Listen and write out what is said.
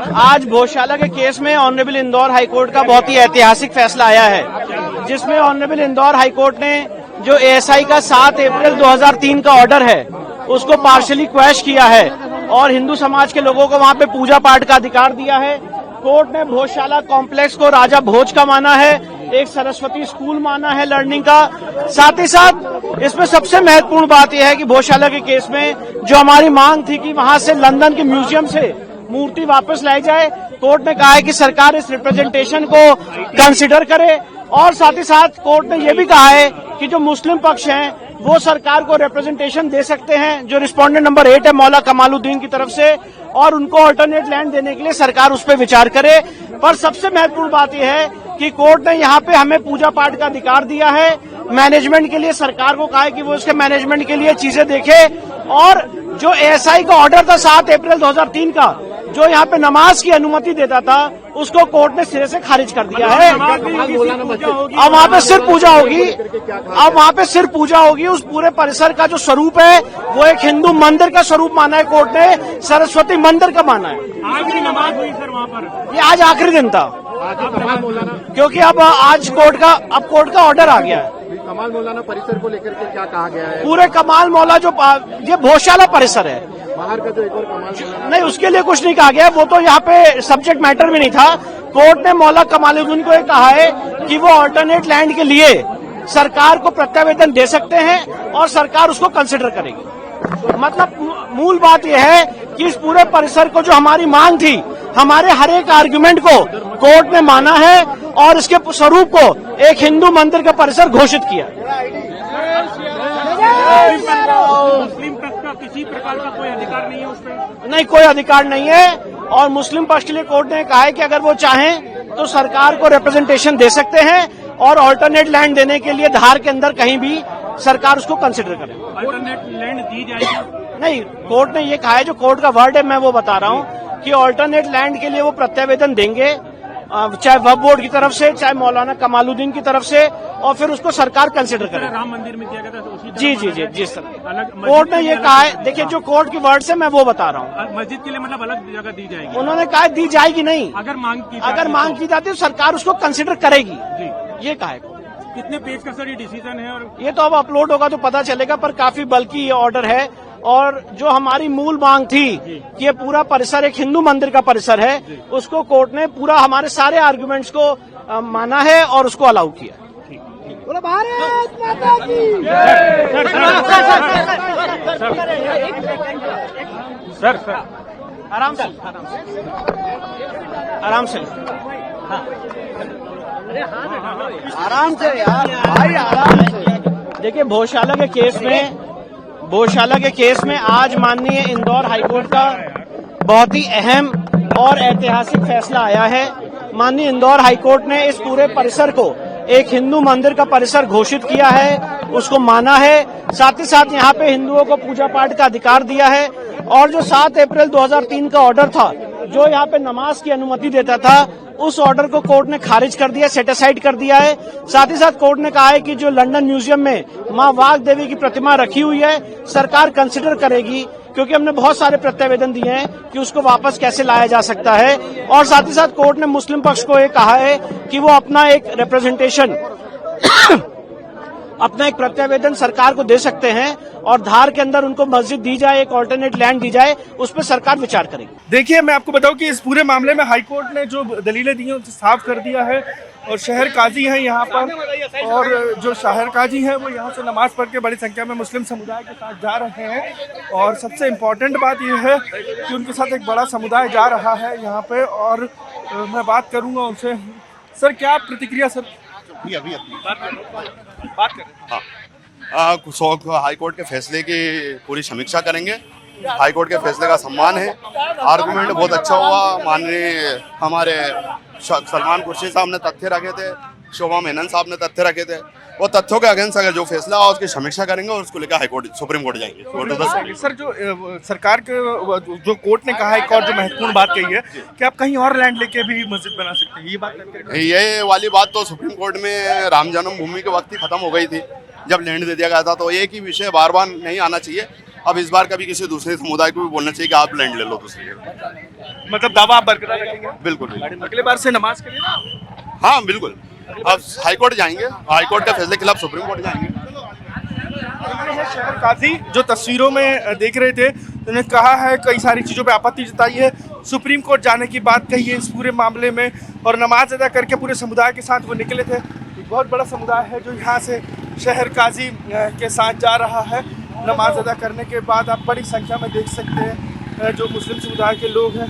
आज भोजशाला के केस में ऑनरेबल इंदौर हाईकोर्ट का बहुत ही ऐतिहासिक फैसला आया है, जिसमें ऑनरेबल इंदौर हाईकोर्ट ने जो एएसआई का 7 अप्रैल 2003 का ऑर्डर है उसको पार्शली क्वैश किया है और हिंदू समाज के लोगों को वहां पे पूजा पाठ का अधिकार दिया है। कोर्ट ने भोजशाला कॉम्प्लेक्स को राजा भोज का माना है, एक सरस्वती स्कूल माना है लर्निंग का। साथ ही साथ इसमें सबसे महत्वपूर्ण बात यह है कि भोजशाला के केस में जो हमारी मांग थी कि वहां से लंदन के म्यूजियम से मूर्ति वापस लाई जाए, कोर्ट ने कहा है कि सरकार इस रिप्रेजेंटेशन को कंसिडर करे। और साथ ही साथ कोर्ट ने यह भी कहा है कि जो मुस्लिम पक्ष हैं वो सरकार को रिप्रेजेंटेशन दे सकते हैं, जो रिस्पोंडेंट नंबर 8 है मौला कमालुद्दीन की तरफ से, और उनको अल्टरनेट लैंड देने के लिए सरकार उस पर विचार करे। पर सबसे महत्वपूर्ण बात यह है कि कोर्ट ने यहाँ पे हमें पूजा पाठ का अधिकार दिया है। मैनेजमेंट के लिए सरकार को कहा है कि वो इसके मैनेजमेंट के लिए चीजें देखे। और जो एएसआई का ऑर्डर था 7 अप्रैल 2003 का, जो यहाँ पे नमाज की अनुमति देता था, उसको कोर्ट ने सिरे से खारिज कर दिया है। अब वहाँ पे सिर्फ पूजा होगी, अब वहाँ पे सिर्फ पूजा होगी। उस पूरे परिसर का जो स्वरूप है वो एक हिंदू मंदिर का स्वरूप माना है कोर्ट ने, सरस्वती मंदिर का माना है। आखिरी नमाज हुई सर वहाँ पर, ये आज आखिरी दिन था, क्योंकि अब आज कोर्ट का ऑर्डर आ गया है। कमाल मौलाना परिसर को लेकर के क्या कहा गया है? पूरे कमाल मौला जो ये भोजशाला परिसर है, बाहर का जो एक और कमाल मौलाना, नहीं उसके लिए कुछ नहीं कहा गया, वो तो यहाँ पे सब्जेक्ट मैटर भी नहीं था। कोर्ट ने मौला कमालुद्दीन को ये कहा है कि वो अल्टरनेट लैंड के लिए सरकार को प्रत्यावेदन दे सकते हैं और सरकार उसको कंसिडर करेगी। मतलब मूल बात यह है कि इस पूरे परिसर को जो हमारी मांग थी, हमारे हर एक आर्ग्यूमेंट को कोर्ट ने माना है और इसके स्वरूप को एक हिंदू मंदिर का परिसर घोषित किया। मुस्लिम पक्ष का किसी प्रकार का कोई अधिकार नहीं है उस पर? नहीं, कोई अधिकार नहीं है। और मुस्लिम पक्ष के लिए कोर्ट ने कहा है कि अगर वो चाहें तो सरकार को रिप्रेजेंटेशन दे सकते हैं और अल्टरनेट लैंड देने के लिए धार के अंदर कहीं भी सरकार उसको कंसिडर करे। अल्टरनेट लैंड दी जाएगी? नहीं, कोर्ट ने ये कहा है, जो कोर्ट का वर्ड है मैं वो बता रहा हूँ कि अल्टरनेट लैंड के लिए वो प्रत्यावेदन देंगे, चाहे वक्फ बोर्ड की तरफ से, चाहे मौलाना कमालुद्दीन की तरफ से, और फिर उसको सरकार कंसिडर करे। राम मंदिर में दिया गया था तो उसी जी जिस तरह अलग कोर्ट ने ये कहा है। देखिए, जो कोर्ट की वर्ड से मैं वो बता रहा हूँ, मस्जिद के लिए मतलब अलग जगह दी जाएगी? उन्होंने कहा दी जाएगी नहीं, अगर मांग की जाती है तो सरकार उसको कंसिडर करेगी, जी। ये कहा है। कितने पेज का सर ये डिसीजन है? और ये तो अब अपलोड होगा तो पता चलेगा, पर काफी बल्कि ये ऑर्डर है। और जो हमारी मूल मांग थी कि ये पूरा परिसर एक हिंदू मंदिर का परिसर है, उसको कोर्ट ने पूरा हमारे सारे आर्गुमेंट्स को माना है और उसको अलाउ किया। भारत माता की सर आराम से यार भाई, आराम से। देखिए, भोजशाला के केस में आज माननीय इंदौर हाईकोर्ट का बहुत ही अहम और ऐतिहासिक फैसला आया है। माननीय इंदौर हाईकोर्ट ने इस पूरे परिसर को एक हिंदू मंदिर का परिसर घोषित किया है, उसको माना है। साथ ही साथ यहाँ पे हिंदुओं को पूजा पाठ का अधिकार दिया है। और जो 7 अप्रैल 2003 का ऑर्डर था, जो यहाँ पे नमाज की अनुमति देता था, उस ऑर्डर को कोर्ट ने खारिज कर दिया, सेट असाइड कर दिया है। साथ ही साथ कोर्ट ने कहा है कि जो लंदन म्यूजियम में मां वाघ देवी की प्रतिमा रखी हुई है, सरकार कंसिडर करेगी, क्योंकि हमने बहुत सारे प्रत्यावेदन दिए हैं कि उसको वापस कैसे लाया जा सकता है। और साथ ही साथ कोर्ट ने मुस्लिम पक्ष को ये कहा है कि वो अपना एक रिप्रेजेंटेशन अपना एक प्रत्यावेदन सरकार को दे सकते हैं और धार के अंदर उनको मस्जिद दी जाए, एक अल्टरनेट लैंड दी जाए, उस पर सरकार विचार करेगी। देखिए, मैं आपको बताऊं कि इस पूरे मामले में हाईकोर्ट ने जो दलीलें दी हैं उसे साफ कर दिया है। और शहर काजी हैं यहाँ पर, और जो शहर काजी हैं वो यहाँ से नमाज पढ़ के बड़ी संख्या में मुस्लिम समुदाय के साथ जा रहे हैं। और सबसे इम्पोर्टेंट बात यह है कि उनके साथ एक बड़ा समुदाय जा रहा है यहाँ पे। और मैं बात करूँगा उनसे। सर, क्या प्रतिक्रिया? सर अभी बात करें। हाँ, हाईकोर्ट के फैसले की पूरी समीक्षा करेंगे। हाईकोर्ट के फैसले का सम्मान है। आर्गुमेंट बहुत अच्छा हुआ। माननीय हमारे सलमान कुर्शी साहब ने तथ्य रखे थे, शोभा मेनन साहब ने तथ्य रखे थे। वो तथ्यों के अगेंस्ट अगर जो फैसला हो उसकी समीक्षा करेंगे और उसको लेकर हाईकोर्ट सुप्रीम कोर्ट जाएंगे। सर, जो सरकार के जो कोर्ट ने कहा है, एक और जो महत्वपूर्ण बात कही है कि आप कहीं और लैंड लेके भी मस्जिद बना सकते हैं, ये बात ये वाली बात तो सुप्रीम कोर्ट में राम जन्मभूमि के वक्त ही खत्म हो गई थी, जब लैंड दे दिया गया था। तो एक ही विषय बार बार नहीं आना चाहिए। अब इस बार कभी किसी दूसरे समुदाय को भी बोलना चाहिए कि आप लैंड ले लो दूसरी जगह। मतलब दावा आप बरकरार रखेंगे? बिल्कुल बिल्कुल। अगले बार से नमाज के लिए हाँ बिल्कुल, अब हाई कोर्ट जाएंगे, हाई कोर्ट के फैसले के खिलाफ सुप्रीम कोर्ट जाएंगे। शहर काजी जो तस्वीरों में देख रहे थे, उन्होंने कहा है कई सारी चीज़ों पे आपत्ति जताई है, सुप्रीम कोर्ट जाने की बात कही है इस पूरे मामले में, और नमाज अदा करके पूरे समुदाय के साथ वो निकले थे। एक बहुत बड़ा समुदाय है जो यहाँ से शहर काजी के साथ जा रहा है। नमाज अदा करने के बाद आप बड़ी संख्या में देख सकते हैं जो मुस्लिम समुदाय के लोग हैं